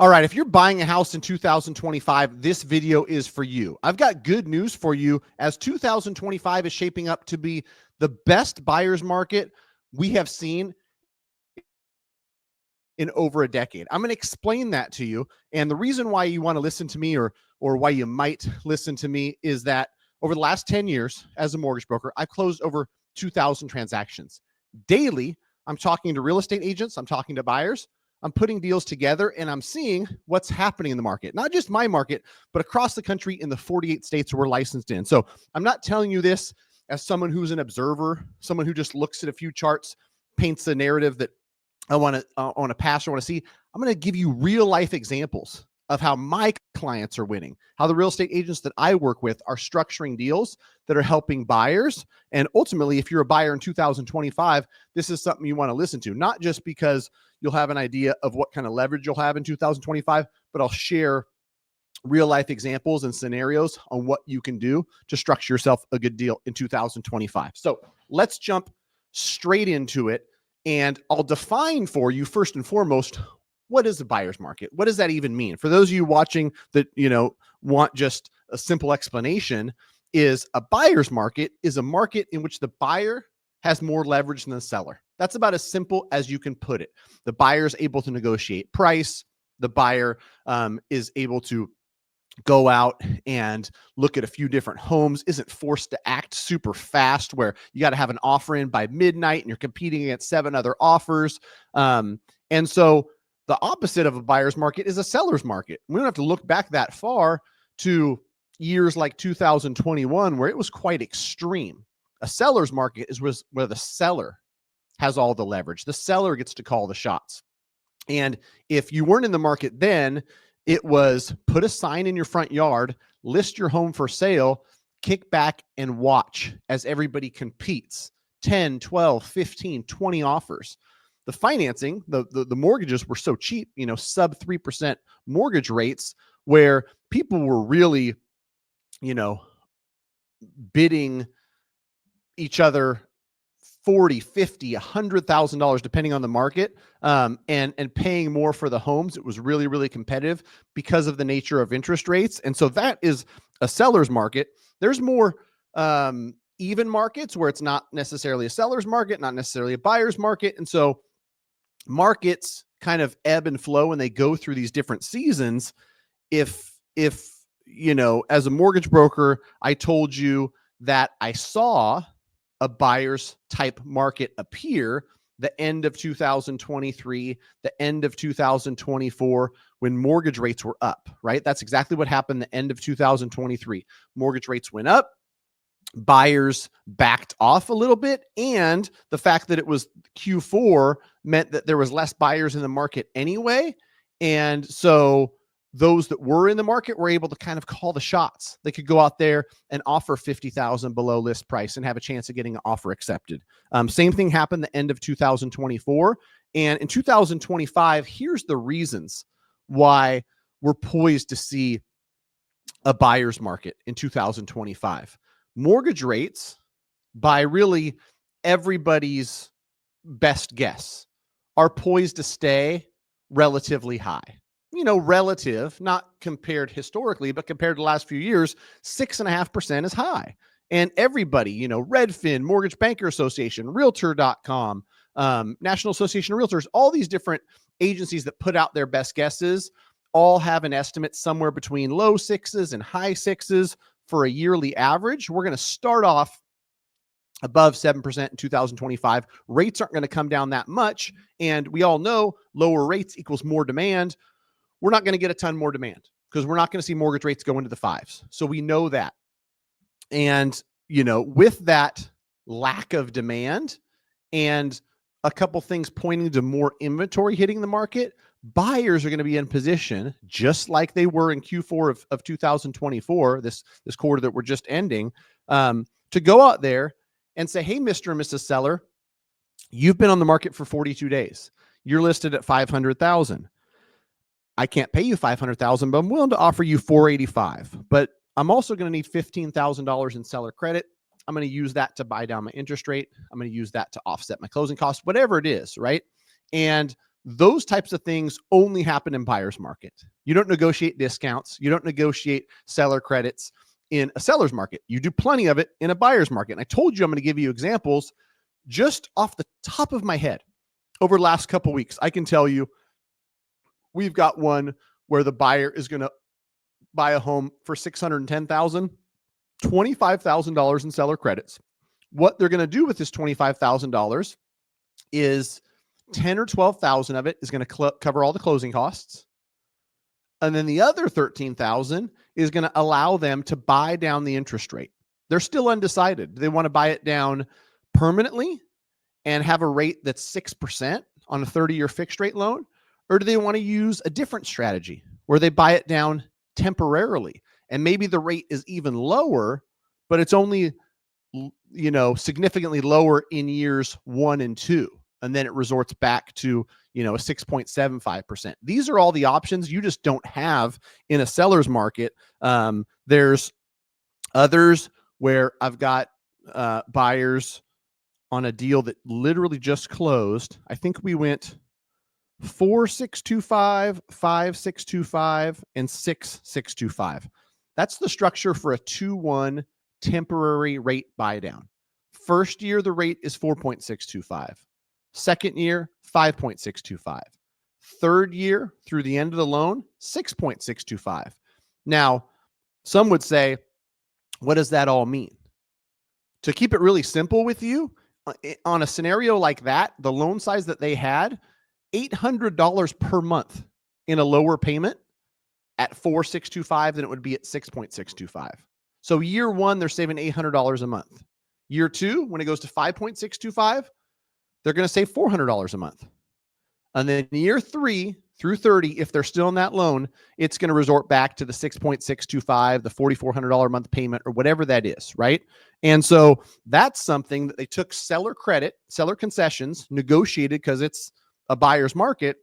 All right, if you're buying a house in 2025, this video is for you. I've got good news for you as 2025 is shaping up to be the best buyer's market we have seen in over a decade. I'm going to explain that to you. And the reason why you want to listen to me or why you might listen to me is that over the last 10 years as a mortgage broker, I've closed over 2,000 transactions. Daily, I'm talking to real estate agents, I'm talking to buyers, I'm putting deals together, and I'm seeing what's happening in the market. Not just my market, but across the country in the 48 states we're licensed in. So I'm not telling you this as someone who's an observer, someone who just looks at a few charts, paints a narrative that I want to pass or want to see. I'm going to give you real life examples of how my clients are winning, how the real estate agents that I work with are structuring deals that are helping buyers. And ultimately, if you're a buyer in 2025, this is something you want to listen to, not just because you'll have an idea of what kind of leverage you'll have in 2025, but I'll share real life examples and scenarios on what you can do to structure yourself a good deal in 2025. So let's jump straight into it. And I'll define for you first and foremost, what is a buyer's market? What does that even mean? For those of you watching that, want just a simple explanation, is a buyer's market is a market in which the buyer has more leverage than the seller. That's about as simple as you can put it. The buyer is able to negotiate price. The buyer is able to go out and look at a few different homes, isn't forced to act super fast where you got to have an offer in by midnight and you're competing against 7 other offers. And so the opposite of a buyer's market is a seller's market. We don't have to look back that far to years like 2021, where it was quite extreme. A seller's market is where the seller has all the leverage. The seller gets to call the shots. And if you weren't in the market then, it was put a sign in your front yard, list your home for sale, kick back and watch as everybody competes. 10, 12, 15, 20 offers. The financing, the mortgages were so cheap, sub 3% mortgage rates, where people were really, bidding each other $40,000, $50,000, $100,000, depending on the market, and paying more for the homes. It was really, really competitive because of the nature of interest rates. And so that is a seller's market. There's more even markets where it's not necessarily a seller's market, not necessarily a buyer's market. And so markets kind of ebb and flow and they go through these different seasons. If as a mortgage broker, I told you that I saw a buyer's type market appear the end of 2023, the end of 2024, when mortgage rates were up, right? That's exactly what happened the end of 2023. Mortgage rates went up, buyers backed off a little bit, and the fact that it was Q4 meant that there was less buyers in the market anyway. And so those that were in the market were able to kind of call the shots. They could go out there and offer $50,000 below list price and have a chance of getting an offer accepted. Same thing happened the end of 2024. And in 2025, here's the reasons why we're poised to see a buyer's market in 2025. Mortgage rates, by really everybody's best guess, are poised to stay relatively high. Relative, not compared historically, but compared to the last few years, 6.5% is high. And everybody, Redfin, Mortgage Banker Association, Realtor.com, National Association of Realtors, all these different agencies that put out their best guesses all have an estimate somewhere between low 6s and high 6s for a yearly average. We're going to start off above 7% in 2025. Rates aren't going to come down that much. And we all know lower rates equals more demand. We're not going to get a ton more demand because we're not going to see mortgage rates go into the 5s. So we know that. And, with that lack of demand and a couple things pointing to more inventory hitting the market, buyers are going to be in position, just like they were in Q4 of 2024, this quarter that we're just ending, to go out there and say, hey, Mr. and Mrs. Seller, you've been on the market for 42 days. You're listed at $500,000. I can't pay you $500,000, but I'm willing to offer you $485,000. But I'm also going to need $15,000 in seller credit. I'm going to use that to buy down my interest rate. I'm going to use that to offset my closing costs, whatever it is, right? And Those types of things only happen in buyer's market. You don't negotiate discounts. You don't negotiate seller credits in a seller's market. You do plenty of it in a buyer's market. And I told you I'm going to give you examples just off the top of my head. Over the last couple of weeks, I can tell you we've got one where the buyer is going to buy a home for $610,000, $25,000 in seller credits. What they're going to do with this $25,000 is 10 or 12,000 of it is going to cover all the closing costs. And then the other 13,000 is going to allow them to buy down the interest rate. They're still undecided. Do they want to buy it down permanently and have a rate that's 6% on a 30-year fixed rate loan? Or do they want to use a different strategy where they buy it down temporarily and maybe the rate is even lower, but it's only, significantly lower in years 1 and 2. And then it resorts back to, a 6.75%. These are all the options you just don't have in a seller's market. There's others where I've got buyers on a deal that literally just closed. I think we went 4,625, 5,625, and 6,625. That's the structure for a 2-1 temporary rate buy down. First year, the rate is 4.625. Second year, 5.625. Third year through the end of the loan, 6.625. Now, some would say, what does that all mean? To keep it really simple with you, on a scenario like that, the loan size that they had, $800 per month in a lower payment at 4,625 than it would be at 6.625. So year 1, they're saving $800 a month. Year 2, when it goes to 5.625, they're going to save $400 a month. And then year 3 through 30, if they're still in that loan, it's going to resort back to the 6.625, the $4,400 a month payment, or whatever that is, right? And so that's something that they took seller credit, seller concessions, negotiated because it's a buyer's market.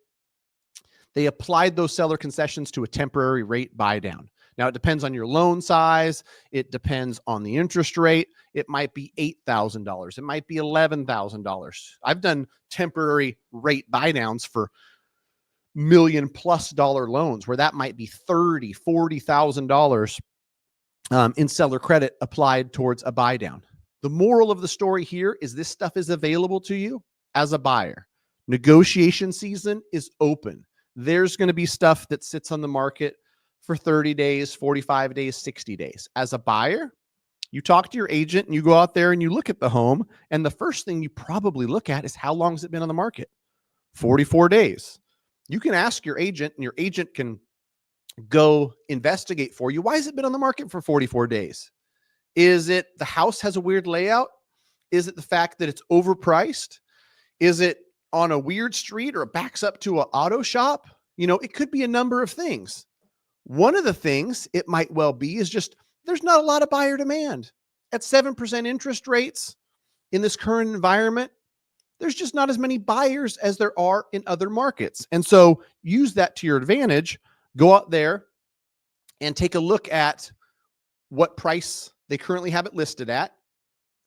They applied those seller concessions to a temporary rate buy down. Now, it depends on your loan size. It depends on the interest rate. It might be $8,000. It might be $11,000. I've done temporary rate buy downs for $1 million+ loans where that might be $30,000, $40,000 in seller credit applied towards a buy down. The moral of the story here is this stuff is available to you as a buyer. Negotiation season is open. There's going to be stuff that sits on the market for 30 days, 45 days, 60 days. As a buyer, you talk to your agent and you go out there and you look at the home. And the first thing you probably look at is how long has it been on the market? 44 days. You can ask your agent and your agent can go investigate for you. Why has it been on the market for 44 days? Is it the house has a weird layout? Is it the fact that it's overpriced? Is it on a weird street or it backs up to an auto shop? It could be a number of things. One of the things it might well be is just there's not a lot of buyer demand. At 7% interest rates in this current environment, there's just not as many buyers as there are in other markets. And so use that to your advantage. Go out there and take a look at what price they currently have it listed at.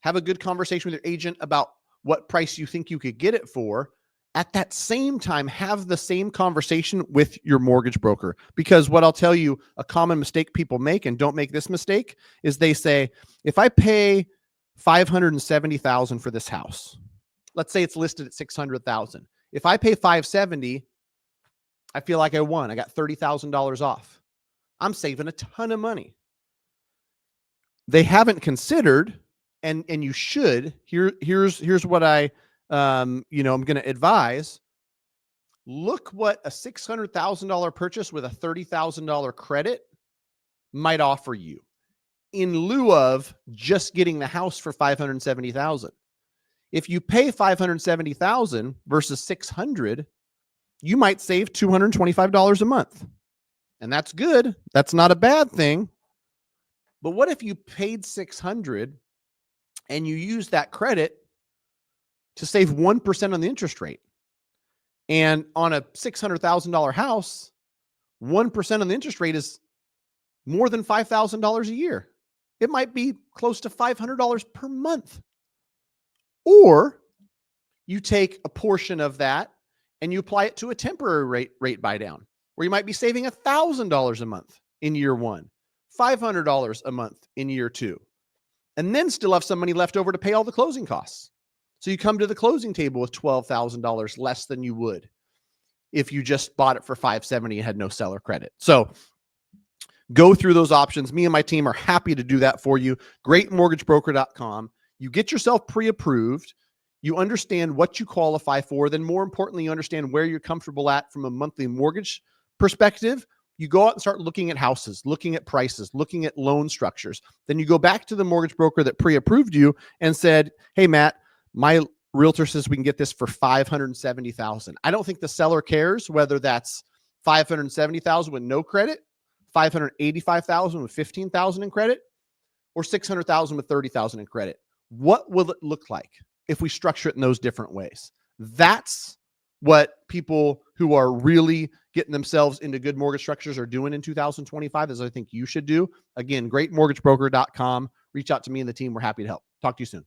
Have a good conversation with your agent about what price you think you could get it for. At that same time, have the same conversation with your mortgage broker. Because what I'll tell you, a common mistake people make, and don't make this mistake, is they say, if I pay $570,000 for this house, let's say it's listed at $600,000. If I pay $570,000, I feel like I won. I got $30,000 off. I'm saving a ton of money. They haven't considered, and you should. Here's what I'm going to advise. Look what a $600,000 purchase with a $30,000 credit might offer you in lieu of just getting the house for $570,000. If you pay $570,000 versus $600,000, you might save $225 a month. And that's good. That's not a bad thing. But what if you paid $600,000 and you use that credit to save 1% on the interest rate? And on a $600,000 house, 1% on the interest rate is more than $5,000 a year. It might be close to $500 per month. Or you take a portion of that and you apply it to a temporary rate buy down, where you might be saving $1,000 a month in year one, $500 a month in year two, and then still have some money left over to pay all the closing costs. So you come to the closing table with $12,000 less than you would if you just bought it for $570 and had no seller credit. So go through those options. Me and my team are happy to do that for you. Greatmortgagebroker.com. You get yourself pre-approved. You understand what you qualify for. Then more importantly, you understand where you're comfortable at from a monthly mortgage perspective. You go out and start looking at houses, looking at prices, looking at loan structures. Then you go back to the mortgage broker that pre-approved you and said, hey, Matt, my realtor says we can get this for $570,000. I don't think the seller cares whether that's $570,000 with no credit, $585,000 with $15,000 in credit, or $600,000 with $30,000 in credit. What will it look like if we structure it in those different ways? That's what people who are really getting themselves into good mortgage structures are doing in 2025, as I think you should do. Again, greatmortgagebroker.com. Reach out to me and the team. We're happy to help. Talk to you soon.